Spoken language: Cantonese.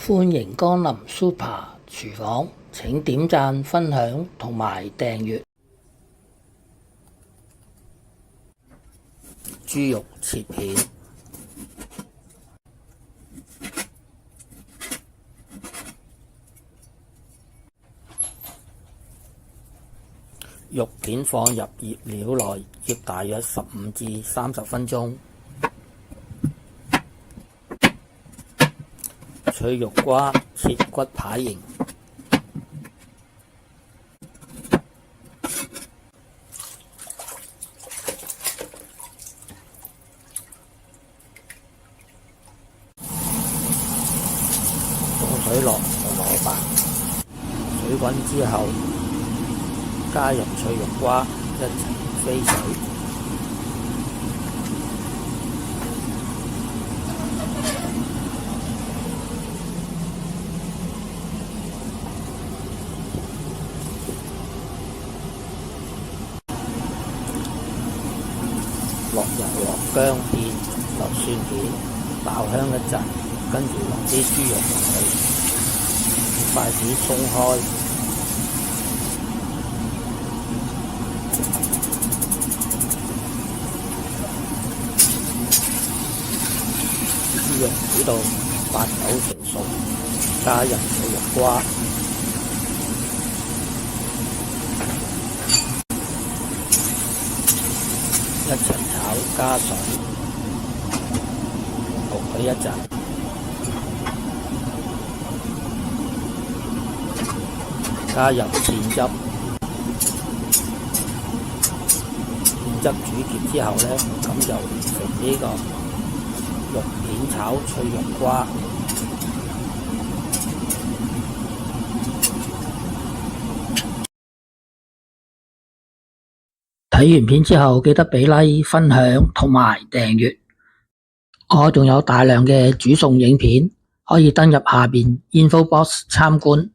歡迎光臨 Super 廚房，請點讚、分享同埋訂閱。豬肉切片，肉片放入醃料內醃大約15至30分鐘。脆肉瓜切骨牌形，倒水落紅蘿蔔，水滾之後加入脆肉瓜一齊飛水。落油落薑片，落蒜片，爆香一陣，跟住落啲豬肉落去，筷子鬆開，豬肉煮到8-9成熟，加入脆肉瓜。一齊炒加水，焗佢一陣，加入芡汁。芡汁煮結之後呢，咁就完成呢個肉片炒脆肉瓜。睇完片之後記得俾 like、分享同埋訂閱。我仲有大量嘅煮餸影片，可以登入下邊 info box 參觀。